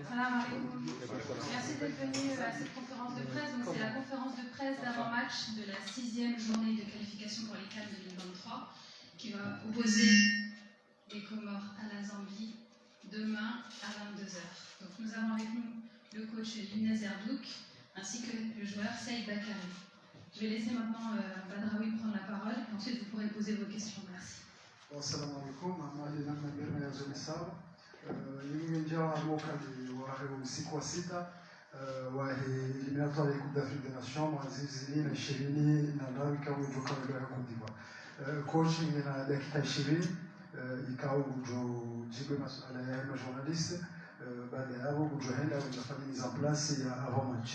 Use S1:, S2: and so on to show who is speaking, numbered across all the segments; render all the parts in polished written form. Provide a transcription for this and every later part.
S1: Salam alaikum. Merci d'être venu à cette conférence de presse. Donc, c'est la conférence de presse d'avant-match de la 6e journée de qualification pour les CAN 2023 qui va opposer les Comores à la Zambie demain à 22h. Donc, nous avons avec nous le coach Younes Erdouk ainsi que le joueur Saïd Bakary. Je vais laisser maintenant Badraoui prendre la parole et ensuite vous pourrez poser vos questions. Merci.
S2: Assalamu alaikum. Nimeingia mwaka wa usiku wa sita wa eliminatoire ya Coupe d'Afrique des Nations mwezi 2020 ikawa mjoka wa Cote d'Ivoire. Coach ina dakika 20 ikawa kujibu masuala ya journaliste baada ya hapo kujoenda kufanya mise en place ya avant match.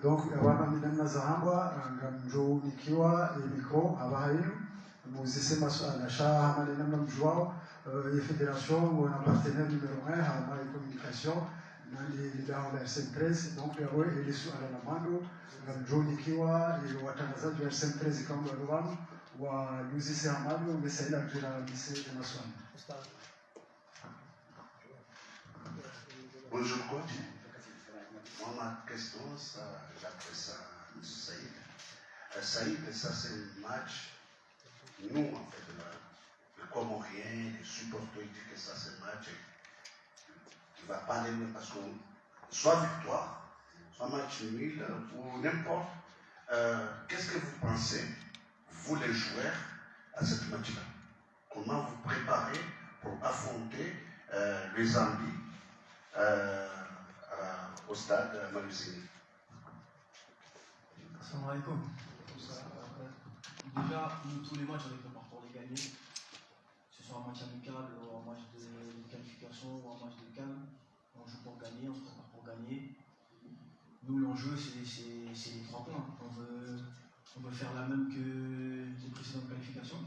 S2: Donc wana midana za hamba ngamjo nikiwa micro abahayo muzise masuala sha hamali namna mjwao les fédérations ou un partenaire numéro 1 à la communication dans la RCM13 donc et les sous à la mando John Kiwa et watangazaji wa RCM13 kama Rwanda wa Luzi Amali wamesaidia kujira lycée de Nassau.
S3: Bonjour coach. Moi ma question j'adresse à M. Saïd. Saïd, ça c'est un match nous en fait le Comorien, les supporters disent que ça c'est un match qui va pas aller parce que soit victoire, soit match nul ou n'importe. Qu'est-ce que vous pensez, vous les joueurs, à ce match-là? Comment vous préparez pour affronter les Zambie au stade Malusini?
S4: Assalamu alaikum. Déjà, nous, tous les matchs avec le parcours les gagner, que ce soit un match amical ou un match de qualification ou un match de CAN, on joue pour gagner, on se prépare pour gagner. Nous, l'enjeu, c'est les 3 points. On veut faire la même que les précédentes qualifications.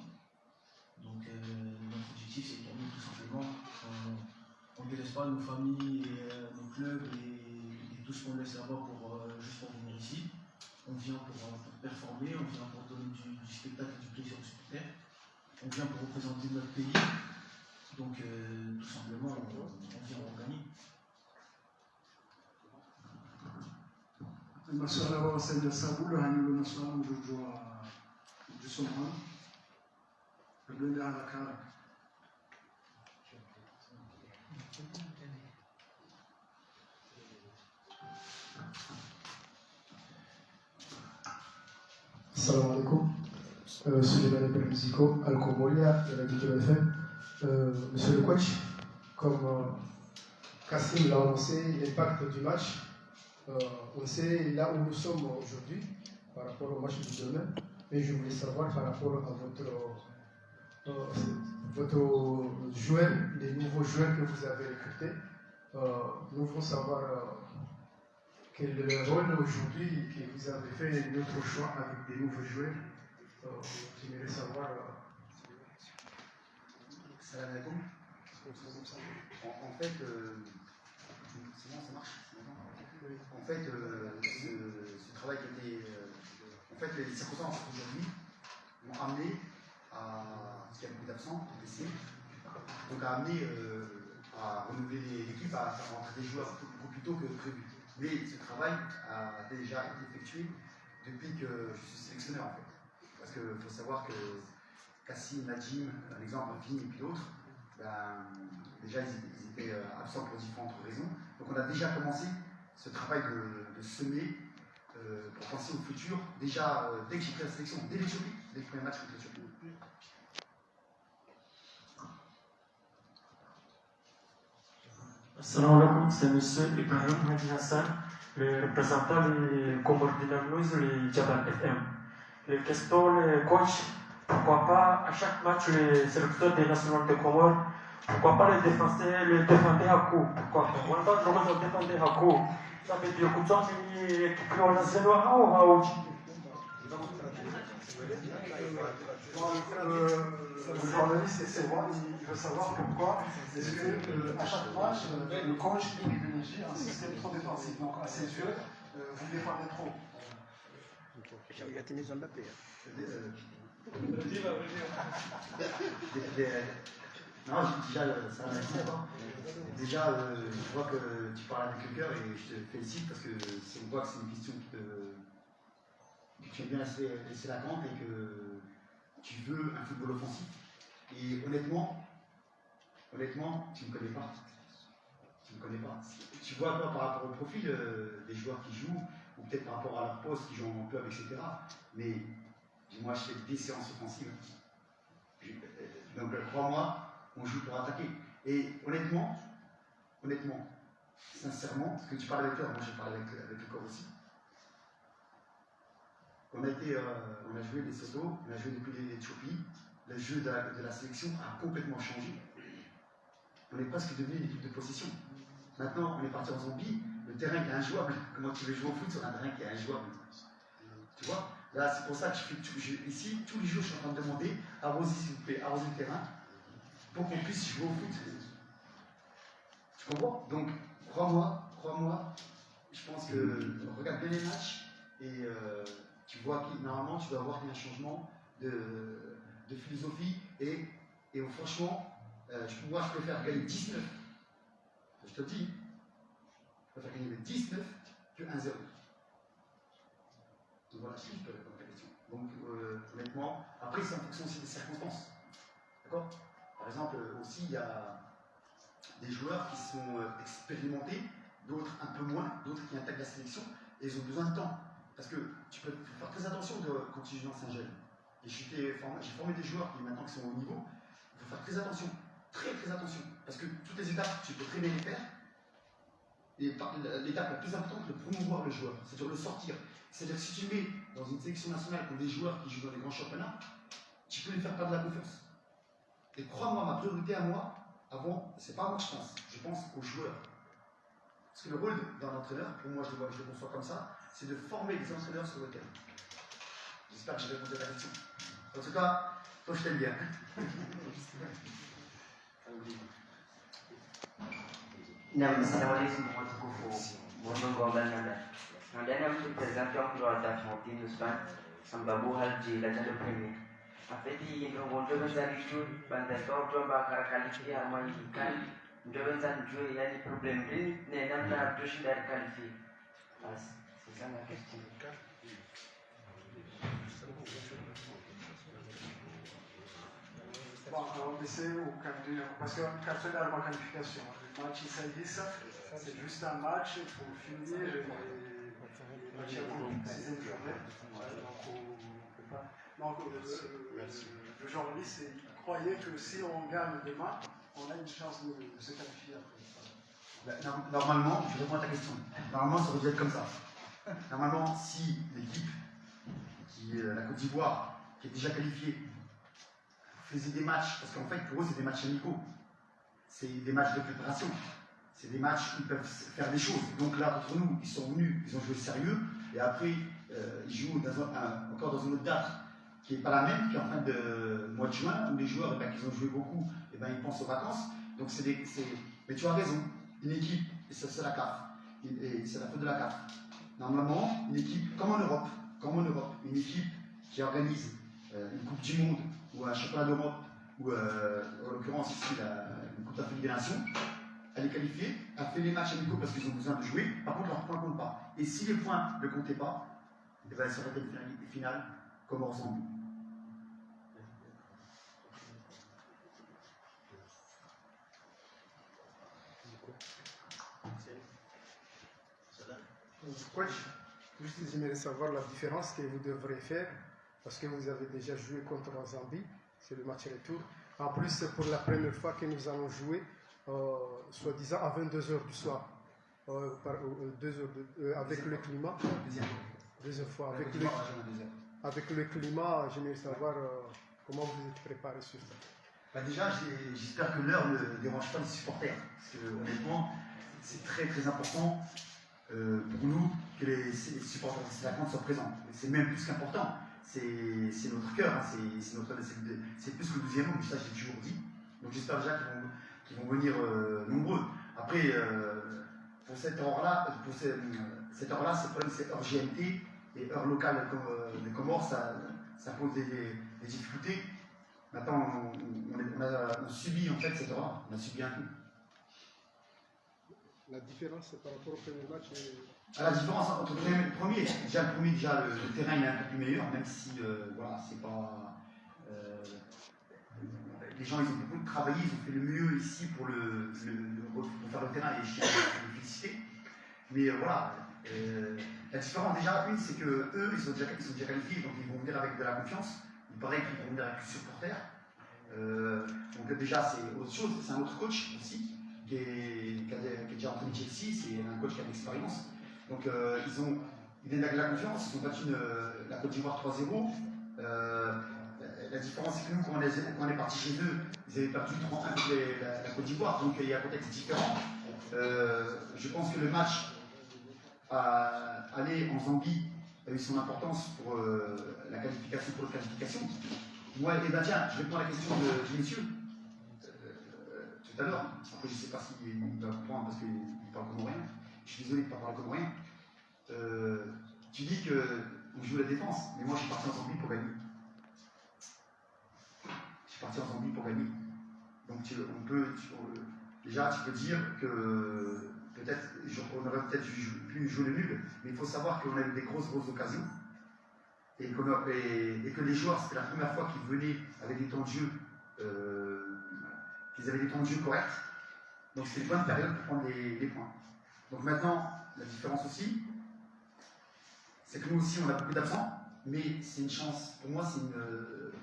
S4: Donc, notre objectif, c'est de gagner tout simplement. On ne délaisse pas nos familles et nos clubs et tout ce qu'on laisse là-bas juste pour venir ici. On vient pour performer, on vient pour donner du spectacle et du plaisir aux supporters. On vient pour représenter notre pays. Donc, tout simplement, on vient pour gagner.
S2: Masuala wa Saïd Sabulu hanyulo masuala mjojwa jisomana. Ndio haraka.
S5: Assalamu alaikum. Suleiman Musiko, Al-Komolia, de la DJB FM. Monsieur le coach, comme Kassim l'a annoncé, l'impact du match, on sait là où nous sommes aujourd'hui par rapport au match de demain, mais je voulais savoir par rapport à votre joueur, les nouveaux joueurs que vous avez recrutés, nous voulons savoir quel est le rôle aujourd'hui que vous avez fait notre choix avec des nouveaux joueurs. J'aimerais savoir.
S6: Salam alaikum. En fait, c'est bon, ça marche. En fait, ce travail qui était. En fait, les circonstances aujourd'hui m'ont amené à. Parce qu'il y a beaucoup d'absents, donc à amener à renouveler l'équipe, à faire rentrer des joueurs beaucoup plus tôt que prévu. Mais ce travail a déjà été effectué depuis que je suis sélectionneur en fait. Parce qu'il faut savoir que Kassim, Najim, un exemple, Vini et puis d'autres, déjà ils étaient absents pour différentes raisons. Donc on a déjà commencé ce travail de semer pour penser au futur, déjà dès que j'ai pris la sélection, dès l'Éthiopie, dès le premier match contre l'Éthiopie.
S7: Assalamu alaikum, c'est monsieur Ibrahim Hadi Hassan, le représentant des Comores Dynamos, les Jabal FM. Les questions, les coachs, pourquoi pas à chaque match les sélecteurs des nationaux de Comores, pourquoi pas les défendre à coup? Pourquoi pas? On va le défendre à coup. Ça veut dire que toi, tu peux lancer le haut.
S2: Le journaliste, c'est moi, il veut savoir pourquoi est-ce que à chaque match, le coach privilégie un système trop défensif. Donc à ses yeux, vous défendez trop.
S6: Non, déjà, ça merci d'abord. Déjà, je vois que tu parles avec le cœur et je te félicite parce que on voit que c'est une question que tu aimes bien laisser la camp et que tu veux un football offensif. Et honnêtement, tu ne me connais pas. Tu ne me connais pas. Tu vois, toi, par rapport au profil des joueurs qui jouent, ou peut-être par rapport à leur poste, qui jouent en club, etc. Mais moi, je fais des séances offensives. Donc, crois-moi, on joue pour attaquer. Et honnêtement, sincèrement, parce que tu parles avec cœur, moi j'ai parlé avec le corps aussi. On a joué les Soto, on a joué depuis les Tchopi. Le jeu de la sélection a complètement changé. On est presque devenu une équipe de possession. Maintenant, on est parti en Zambie, le terrain est injouable. Comment tu veux jouer au foot sur un terrain qui est injouable? Tu vois? Là, c'est pour ça que ici, tous les jours, je suis en train de demander, arrosez s'il vous plaît, arrosez le terrain, pour qu'on puisse jouer au foot. Tu comprends? Donc, crois-moi, je pense que regarde bien les matchs et tu vois que normalement, tu dois avoir un changement de philosophie et franchement, moi, je préfère gagner 19. Je te le dis, je préfère gagner 19 que 1-0. Donc voilà, si je peux répondre à ta question. Donc, honnêtement, après, c'est en fonction aussi des circonstances. D'accord? Par exemple, aussi, il y a des joueurs qui sont expérimentés, d'autres un peu moins, d'autres qui intègrent la sélection, et ils ont besoin de temps. Parce que tu peux faire très attention quand tu joues dans Saint-Gel. Et j'ai formé des joueurs qui maintenant qui sont au niveau, il faut faire très attention, très attention. Parce que toutes les étapes, tu peux très bien les faire. Et l'étape la plus importante, c'est de promouvoir le joueur, c'est-à-dire le sortir. C'est-à-dire que si tu mets dans une sélection nationale comme des joueurs qui jouent dans les grands championnats, tu peux les faire perdre la confiance. Et crois-moi, ma priorité à moi, avant, c'est pas à moi que je pense aux joueurs. Parce que le rôle d'un entraîneur, pour moi je le conçois comme ça, c'est de former des entraîneurs sur le terrain. J'espère que j'ai répondu à ta question. En tout cas, toi je t'aime bien.
S8: Naam, assalamualaikum warahmatullahi wabarakatuh. Ndani ya mchezaji wangu wa Daffodil Nusban ambapo hali la jana premier. Afeti ndio ndio zali tu banda toto ba karakalifi ama ikali ndio ndio yani problem ni ne namna tushinda kalifi. Basi sasa na question.
S2: Bon, on essaie parce que quand on a la qualification, le match Isaïs, c'est juste un match pour finir les matchs pour la 6e journée. Donc, le journaliste il croyait que si on gagne demain, on a une chance de se qualifier après.
S6: Normalement, je réponds à ta question. Normalement, ça aurait dû être comme ça. Normalement, si l'équipe, la Côte d'Ivoire, qui est déjà qualifiée, faisait des matchs, parce qu'en fait, pour eux, c'est des matchs amicaux. C'est des matchs de préparation. C'est des matchs où ils peuvent faire des choses. Donc là, contre nous, ils sont venus, ils ont joué sérieux, et après, ils jouent encore dans une autre date qui n'est pas la même, qui est en fin de mois de juin, où les joueurs, qui ont joué beaucoup, ils pensent aux vacances. Donc mais tu as raison, une équipe, et ça c'est la CAF, et c'est la faute de la CAF. Normalement, une équipe, comme en Europe, une équipe qui organise une Coupe du Monde, ou un championnat d'Europe, ou en l'occurrence ici une Coupe d'Afrique des Nations, elle est qualifiée, elle fait les matchs amicaux parce qu'ils ont besoin de jouer, par contre leurs points ne comptent pas. Et si les points ne comptaient pas, elle serait une finale comme on ressemble.
S5: Coach, juste j'aimerais savoir la différence que vous devrez faire parce que vous avez déjà joué contre la Zambie, c'est le match retour. En plus, c'est pour la première fois que nous allons jouer, soi-disant à 22h du soir, avec le climat. Deuxième fois. Avec le climat, j'aimerais savoir comment vous êtes préparé sur ça.
S6: Déjà, j'espère que l'heure ne dérange pas les supporters, parce que honnêtement, c'est très important pour nous que les supporters de Célacan soient présents. C'est même plus qu'important. C'est notre cœur, hein, c'est plus que le 12e homme, ça j'ai toujours dit. Donc j'espère déjà qu'ils vont venir nombreux. Après, pour cette heure-là, c'est le problème, c'est heure GMT et heure locale des Comores, ça pose des difficultés. Maintenant, on a subi en fait cette erreur, on a subi un coup.
S5: La différence par rapport au premier match
S6: La différence entre le premier, le terrain il est un peu plus meilleur, même si voilà, c'est pas. Les gens ils ont beaucoup travaillé, ils ont fait le mieux ici pour faire le terrain et je tiens à les féliciter. Mais voilà, la différence déjà, une, c'est que eux ils sont déjà qualifiés, donc ils vont venir avec de la confiance. Il paraît qu'ils vont venir avec plus supporters. Donc déjà c'est autre chose, c'est un autre coach aussi. Qui est déjà entraîné Chelsea, c'est un coach qui a de l'expérience. Donc ils viennent avec la confiance, ils ont battu la Côte d'Ivoire 3-0. La différence c'est que nous, quand on est parti chez eux, ils avaient perdu 3-1 contre la Côte d'Ivoire, donc il y a un contexte différent. Je pense que le match à aller en Zambie a eu son importance pour la qualification. Moi, eh ben tiens, je réponds à la question du monsieur. Tout à l'heure, après je ne sais pas s'il va comprendre parce qu'il parle comorien, je suis désolé de ne pas parler comorien. Tu dis qu'on joue la défense, mais moi je suis parti en Zambie pour gagner. Donc déjà tu peux dire que peut-être on aurait peut-être pu jouer le nul, mais il faut savoir qu'on a eu des grosses occasions et que les joueurs, c'était la première fois qu'ils venaient avec des temps de jeu. Qu'ils avaient des temps de jeu corrects, donc c'était une bonne période pour prendre les points. Donc maintenant, la différence aussi, c'est que nous aussi on a beaucoup d'absents, mais c'est une chance, pour moi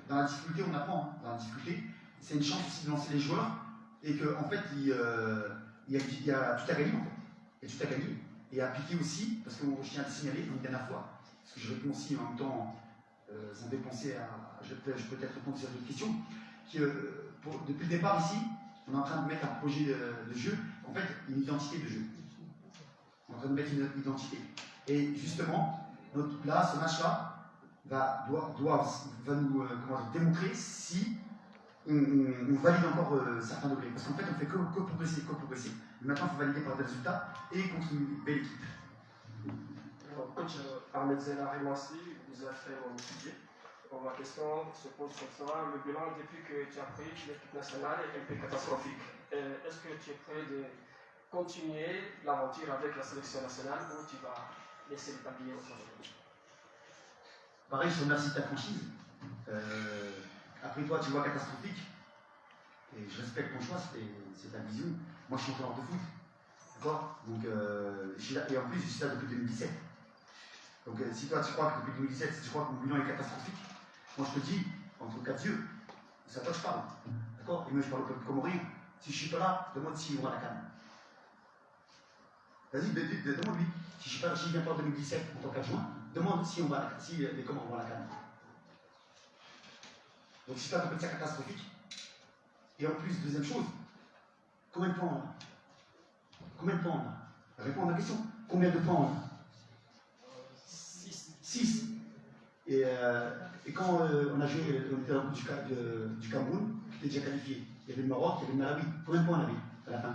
S6: dans la difficulté on apprend, dans la difficulté, c'est une chance aussi de lancer les joueurs, et qu'en fait il y a tout à gagner en fait, il y a tout à gagner, et à appliquer aussi, parce que je tiens à le signaler une dernière fois, parce que je réponds aussi en même temps, ça me fait penser je peux peut-être répondre sur d'autres questions, depuis le départ ici, on est en train de mettre un projet de jeu, en fait une identité de jeu. On est en train de mettre une identité. Et justement, là, ce match-là doit nous démontrer si on valide encore certains degrés. Parce qu'en fait, on ne fait que progresser. Et maintenant, il faut valider par des résultats et contre une belle équipe.
S9: Coach Ahmed Zenari Massi, vous êtes très bon étudié. Ma question se pose comme ça. Le bilan depuis que tu as pris l'équipe nationale est un peu catastrophique. Est-ce que tu es prêt de continuer l'aventure avec la sélection nationale ou tu vas laisser le tablier au travail?
S6: Pareil, je te remercie de ta franchise. Après toi, tu vois catastrophique. Et je respecte ton choix, c'est ta vision. Moi, je suis entraîneur de foot. D'accord? Donc, et en plus, je suis là depuis 2017. Donc, si toi, tu crois que depuis 2017, si tu crois que mon bilan est catastrophique, moi je te dis, entre quatre yeux, c'est à toi que je parle. D'accord? Et moi je parle au peuple comorien. Si je ne suis pas là, demande s'il aura la canne. Vas-y, demande-lui. Si je viens pas en 2017 en tant qu'adjoint, demande si les Comores vont la canne. Donc si tu appelles ça catastrophique, et en plus, deuxième chose, combien de points on a? Réponds à ma question. Combien de points on a? 6. Et quand on a joué, on était dans le groupe du Cameroun, qui était déjà qualifié. Il y avait le Maroc, il y avait le Malawi. Combien de points on avait à la fin?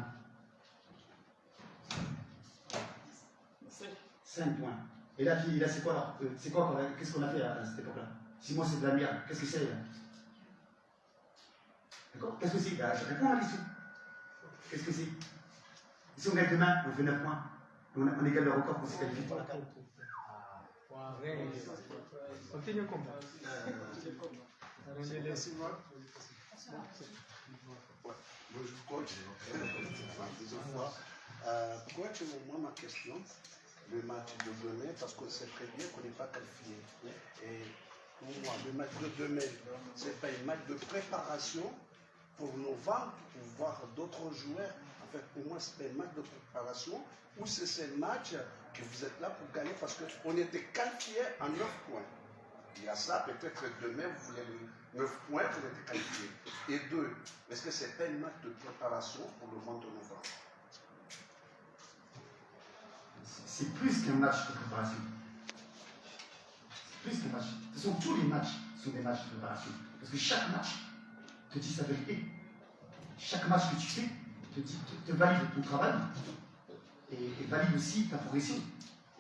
S6: 5 points. Et là c'est quoi alors? Qu'est-ce qu'on a fait à cette époque-là? Si moi c'est de la merde, qu'est-ce que c'est? D'accord? Qu'est-ce que c'est? Je réponds à la question. Qu'est-ce que c'est? Si on gagne demain, on fait 9 points. On égale le record pour se qualifier pour la CAN.
S5: Continue comme ça.
S3: Bonjour coach, deuxième fois. Coach, moi ma question, le match de demain, parce qu'on sait très bien qu'on n'est pas qualifié. Et pour moi, le match de demain, c'est pas un match de préparation pour nous vendre, pour voir d'autres joueurs. En fait, pour moi, c'est un match de préparation ou c'est un match que vous êtes là pour gagner parce qu'on était qualifié en 9 points. Il y a ça, peut-être demain, vous voulez 9 points, vous êtes qualifié. Et 2, est-ce que c'est pas un match de préparation pour le 22 novembre?
S6: C'est plus qu'un match de préparation. C'est plus qu'un match. Ce sont tous les matchs sont des matchs de préparation. Parce que chaque match te dit sa vérité. Chaque match que tu fais te valide ton travail et valide aussi ta progression.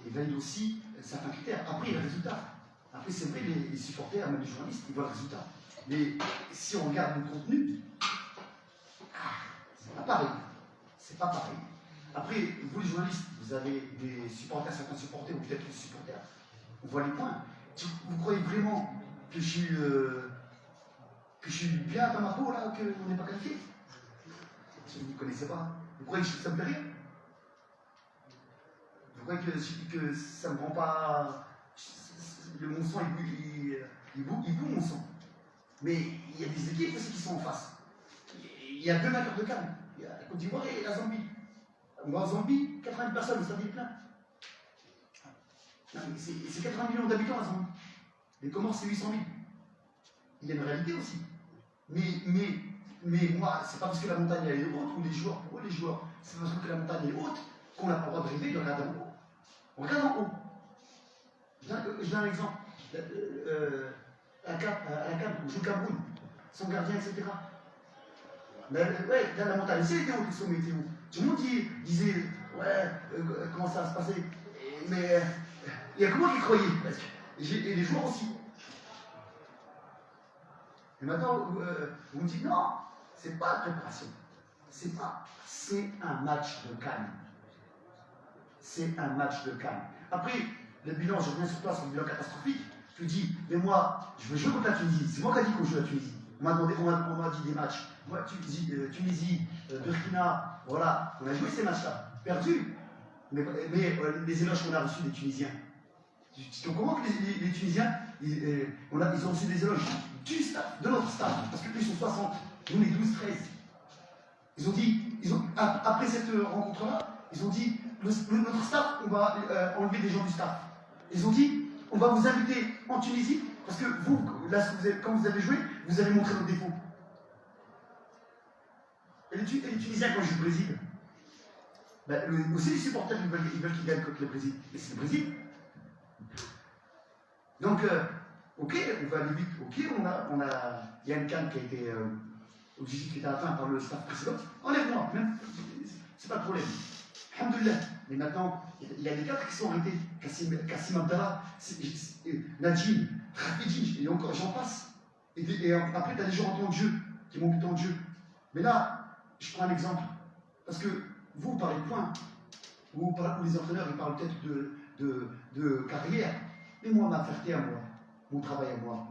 S6: Et valide aussi certains critères. Après, il y a le résultat. Après, c'est vrai, les supporters, même les journalistes, ils voient le résultat. Mais si on regarde le contenu, c'est pas pareil. C'est pas pareil. Après, vous les journalistes, vous avez des supporters, certains supporters, ou peut-être des supporters. On voit les points. Vous croyez vraiment que je suis bien dans ma peau là, qu'on n'est pas qualifié? Si vous ne me connaissez pas, vous croyez que ça me fait rire? Vous croyez que ça ne me rend pas. Mon sang, il boue mon sang. Mais il y a des équipes aussi qui sont en face. Il y a 2 vainqueurs de Cannes. Il y a la Côte d'Ivoire et la Zambie. En Zambie, 80 personnes, ça dit plein. C'est 80 millions d'habitants la Zambie. Les Comores, c'est 800 000. Il y a une réalité aussi. Mais moi, c'est pas parce que la montagne elle est haute, ou les joueurs, pour eux, les joueurs, c'est parce que la montagne est haute qu'on n'a pas le droit de rêver de regarder en haut. On regarde en haut. Je donne un exemple. À la CAN, on joue Cameroun, son gardien, etc. Mais ouais, dans la montagne, c'est était haut, le sommet était haut. Tout le monde disait, ouais, comment ça va se passer? Mais il y a que moi qui croyais, presque. Et les joueurs aussi. Et maintenant, vous me dites, non, c'est pas la préparation. C'est un match de Cannes. C'est un match de Cannes. Après, le bilan, je reviens sur place, le bilan catastrophique. Je dis, mais moi, je veux jouer contre la Tunisie. C'est moi qui ai dit qu'on joue la Tunisie. On m'a dit des matchs. Moi, Tunisie, Burkina, voilà. On a joué ces matchs-là. Perdu. Mais les éloges qu'on a reçus des Tunisiens. Tu comprends que les Tunisiens, ils ont reçu des éloges du staff, de notre staff. Parce que plus ils sont 60. Nous, on est 12, 13. Ils ont dit, après cette rencontre-là, ils ont dit, notre staff, on va enlever des gens du staff. Ils ont dit, on va vous inviter en Tunisie, parce que vous, là, quand vous avez joué, vous avez montré nos défauts. Et les Tunisiens, quand ils jouent au Brésil, ben, aussi les supporters, ils veulent qu'ils gagnent contre le Brésil. Et c'est le Brésil. Donc, ok, on va aller vite. Ok, il y a une canne qui a été objectif qui était atteint par le staff précédent. Enlève-moi, même, c'est pas de problème. Alhamdoulilah. Mais maintenant, il y a des cadres qui sont arrêtés. Kassim Abdallah, Najim, Rafidji, et encore j'en passe. Et après, tu as des gens en temps de jeu qui m'ont buté en jeu. Mais là, je prends un exemple. Parce que vous parlez de points. Ou les entraîneurs, ils parlent peut-être de carrière. Mais moi, ma fierté à moi, mon travail à moi.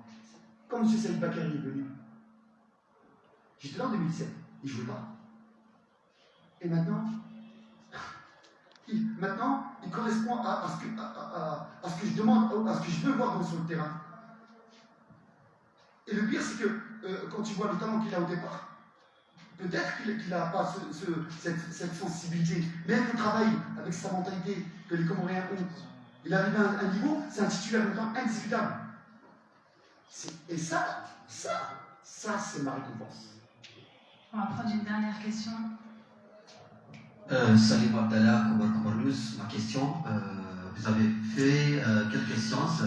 S6: Comme M. Saïd Bakary est venu. J'étais là en 2017. Il ne jouait pas. Et maintenant, il correspond à ce que je demande, à ce que je veux voir sur le terrain. Et le pire, c'est que quand tu vois le talent qu'il a au départ, peut-être qu'il n'a pas cette sensibilité, mais avec le travail, avec sa mentalité que les Comoriens ont, il arrive à un niveau, c'est un titulaire longtemps indiscutable. Et ça, c'est ma récompense.
S1: On va prendre une dernière question.
S10: Salim Abdallah, Kobar News. Ma question, vous avez fait quelques séances.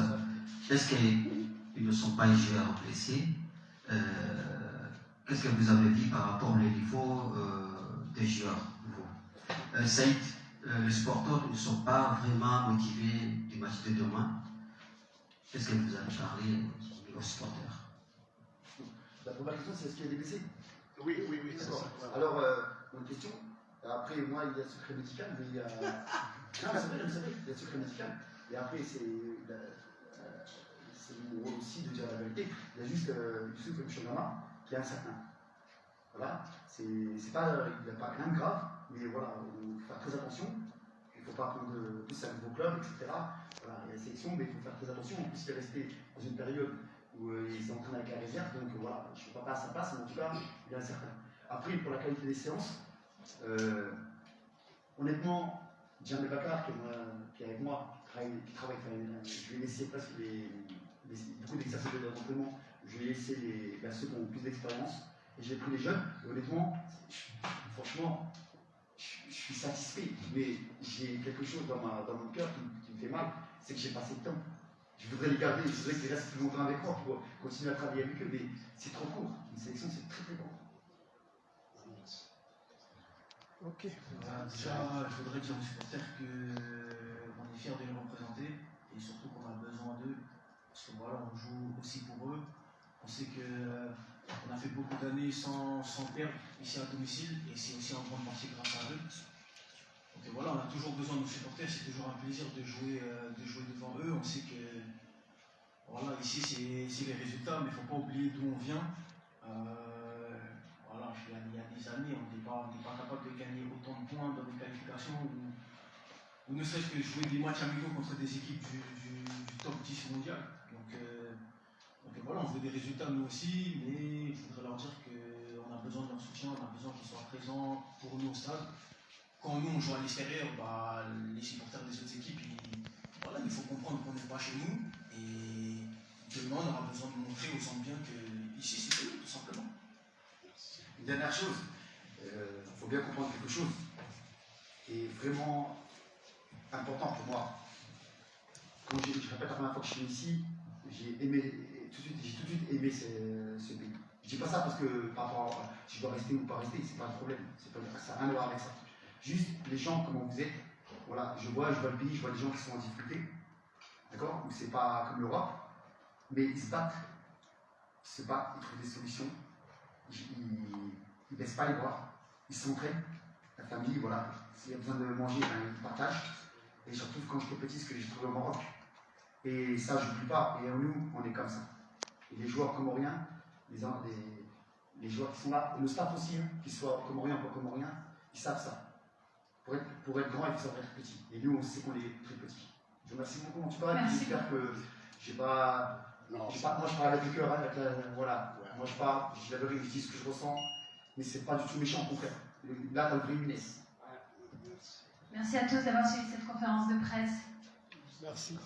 S10: Est-ce qu'ils ne sont pas les joueurs blessés? Qu'est-ce que vous avez vu par rapport au niveau des joueurs nouveaux? Saïd, les supporters ne sont pas vraiment motivés du match de demain. Qu'est-ce que vous avez parlé aux supporters?
S6: La première question, c'est est-ce qu'il y a des blessés?
S3: Oui, c'est ça.
S6: Alors, bonne question. Après, moi, il y a le secret médical, mais il y a. Non, c'est vrai, il y a le secret médical. Et après, c'est mon rôle aussi de dire la vérité. Il y a juste Youssouf Mchongama qui est incertain. Voilà. Il n'y a pas rien de grave, mais voilà, il faut faire très attention. Il ne faut pas prendre plus un nouveau club, etc. Voilà, il y a la sélection, mais il faut faire très attention. En plus, il est resté dans une période où il s'est entraîné avec la réserve, donc voilà, je ne sais pas à sa place, mais en tout cas, il est incertain. Après, pour la qualité des séances, honnêtement, Djamel Bakar, qui est avec moi, qui travaille, je lui ai laissé presque beaucoup d'exercices d'entraînement, je lui ai laissé ceux qui ont plus d'expérience, et j'ai pris les jeunes, et honnêtement, franchement, je suis satisfait, mais j'ai quelque chose dans mon cœur qui me fait mal, c'est que j'ai passé le temps. Je voudrais les garder, je voudrais qu'ils restent plus longtemps avec moi pour continuer à travailler avec eux, mais c'est trop court. Une sélection, c'est très très court.
S4: Ok. Déjà, je voudrais dire aux supporters qu'on est fiers de les représenter et surtout qu'on a besoin d'eux parce que voilà, on joue aussi pour eux On sait qu'on a fait beaucoup d'années sans perdre ici à domicile, et c'est aussi en grande partie grâce à eux. Donc voilà, on a toujours besoin de nos supporters, c'est toujours un plaisir de jouer devant eux. On sait que voilà, ici c'est les résultats, mais il ne faut pas oublier d'où on vient. Voilà, il y a des années, on n'était pas capable de gagner autant de points dans les qualifications, ou ne serait-ce que jouer des matchs amicaux contre des équipes du top 10 mondial. Donc voilà, on veut des résultats nous aussi, mais il faudrait leur dire qu'on a besoin de leur soutien, on a besoin qu'ils soient présents pour nous au stade. Quand nous on joue à l'extérieur, les supporters des autres équipes, il faut comprendre qu'on n'est pas chez nous, et demain on aura besoin de montrer aux Zambiens que ici c'est nous, tout simplement.
S6: Une dernière chose, il faut bien comprendre quelque chose qui est vraiment important pour moi. Quand je répète la première fois que je suis ici, j'ai tout de suite aimé ce pays. Je dis pas ça parce que par rapport à si je dois rester ou pas rester, c'est pas un problème. Ça n'a rien à voir avec ça. Juste les gens, comment vous êtes, voilà, je vois le pays, je vois des gens qui sont en difficulté, d'accord, où c'est pas comme l'Europe, mais ils se battent, ils trouvent des solutions, ils baissent pas les bras, ils s'entraînent, la famille, voilà, s'il y a besoin de manger, ils partagent, et surtout quand j'étais petit, ce que j'ai trouvé au Maroc, et ça je n'oublie pas, et nous, on est comme ça. Et les joueurs comoriens, les joueurs qui sont là, et le staff aussi, qu'ils soient comoriens ou pas comoriens, ils savent ça. Pour être grand, il faut savoir être petit. Et nous, on sait qu'on est très petit. Je vous remercie beaucoup, en tout cas. J'espère que j'ai pas. Moi, je parle avec le cœur, voilà. Moi, je parle, je la vérifie, je dis ce que je ressens, mais c'est pas du tout méchant, au contraire. Là, t'as le vrai Inès.
S1: Merci à tous d'avoir suivi cette conférence de presse.
S2: Merci.